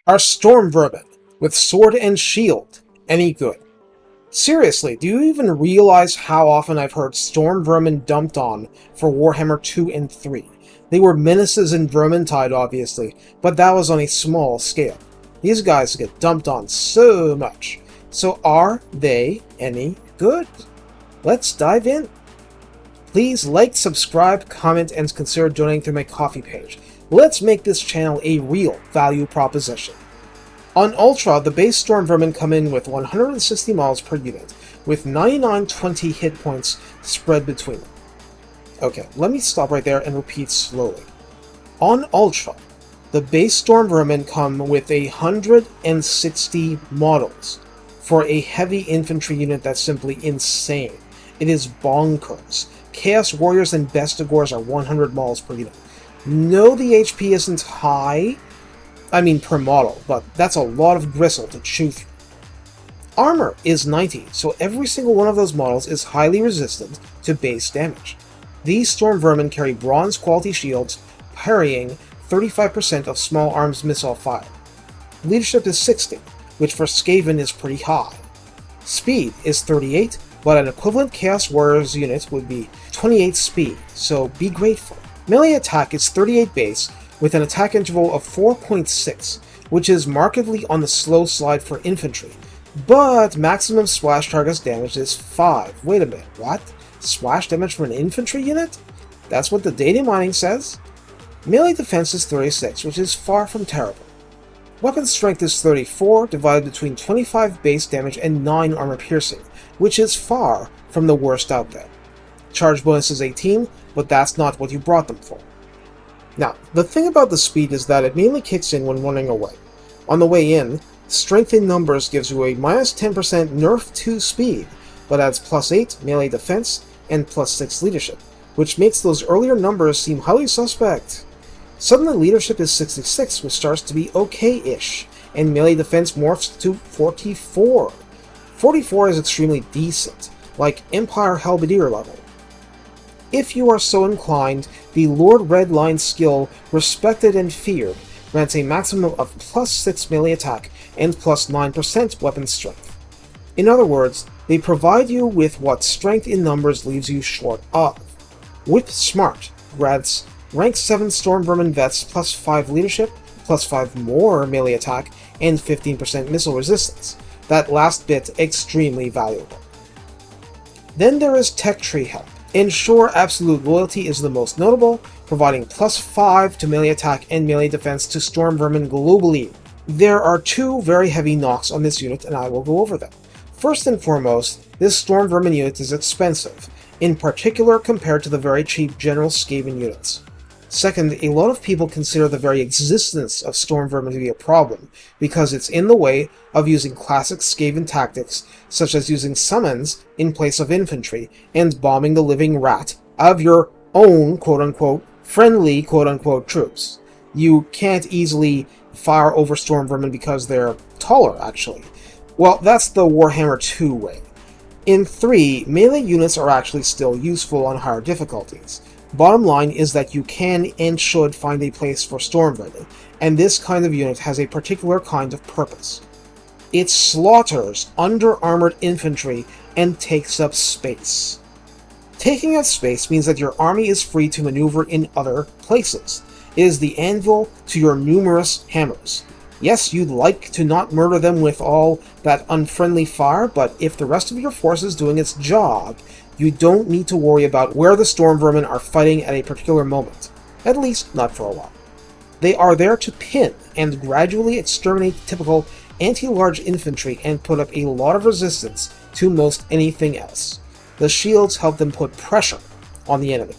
Are Stormvermin, with sword and shield, any good? Seriously, do you even realize how often I've heard Stormvermin dumped on for Warhammer 2 and 3? They were menaces in Vermintide, obviously, but that was on a small scale. These guys get dumped on so much. So are they any good? Let's dive in. Please like, subscribe, comment, and consider donating through my Ko-fi page. Let's make this channel a real value proposition. On Ultra, the base Stormvermin come in with 160 models per unit, with 99-20 hit points spread between them. Okay, let me stop right there and repeat slowly. On Ultra, the base Stormvermin come with 160 models. For a heavy infantry unit, that's simply insane. It is bonkers. Chaos Warriors and Bestigors are 100 models per unit. No, the HP isn't high, per model, but that's a lot of gristle to chew through. Armor is 90, so every single one of those models is highly resistant to base damage. These Stormvermin carry bronze quality shields, parrying 35% of small arms missile fire. Leadership is 60, which for Skaven is pretty high. Speed is 38, but an equivalent Chaos Warriors unit would be 28 speed, so be grateful. Melee attack is 38 base, with an attack interval of 4.6, which is markedly on the slow slide for infantry, but maximum splash target damage is 5. Wait a minute, what? Splash damage for an infantry unit? That's what the data mining says? Melee defense is 36, which is far from terrible. Weapon strength is 34, divided between 25 base damage and 9 armor piercing, which is far from the worst out there. Charge bonus is 18, but that's not what you brought them for. Now, the thing about the speed is that it mainly kicks in when running away. On the way in, strength in numbers gives you a minus 10% nerf to speed, but adds plus 8 melee defense and plus 6 leadership, which makes those earlier numbers seem highly suspect. Suddenly leadership is 66, which starts to be okay-ish, and melee defense morphs to 44. 44 is extremely decent, like Empire Halberdier level. If you are so inclined, the Lord Redline skill, Respected and Feared, grants a maximum of plus 6 melee attack and plus 9% weapon strength. In other words, they provide you with what strength in numbers leaves you short of. Whip Smart grants rank 7 Stormvermin vets plus 5 leadership, plus 5 more melee attack, and 15% missile resistance. That last bit extremely valuable. Then there is Tech Tree Help. Ensure Absolute Loyalty is the most notable, providing plus 5 to melee attack and melee defense to Stormvermin globally. There are 2 very heavy knocks on this unit, and I will go over them. First and foremost, this Stormvermin unit is expensive, in particular compared to the very cheap General Skaven units. Second, a lot of people consider the very existence of Stormvermin to be a problem, because it's in the way of using classic Skaven tactics, such as using summons in place of infantry, and bombing the living rat out of your own quote-unquote friendly quote-unquote troops. You can't easily fire over Stormvermin because they're taller, actually. Well, that's the Warhammer II way. In 3, melee units are actually still useful on higher difficulties. Bottom line is that you can and should find a place for Stormvermin, and this kind of unit has a particular kind of purpose. It slaughters under-armored infantry and takes up space. Taking up space means that your army is free to maneuver in other places. It is the anvil to your numerous hammers. Yes, you'd like to not murder them with all that unfriendly fire, but if the rest of your force is doing its job, you don't need to worry about where the Stormvermin are fighting at a particular moment. At least, not for a while. They are there to pin and gradually exterminate typical anti-large infantry and put up a lot of resistance to most anything else. The shields help them put pressure on the enemy.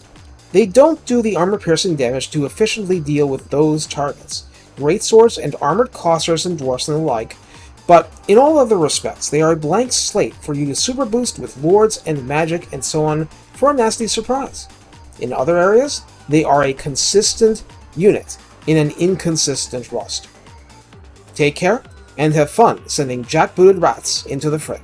They don't do the armor-piercing damage to efficiently deal with those targets. Greatswords and armored cossers and dwarfs and the like, but in all other respects, they are a blank slate for you to super boost with lords and magic and so on for a nasty surprise. In other areas, they are a consistent unit in an inconsistent roster. Take care, and have fun sending jackbooted rats into the fray.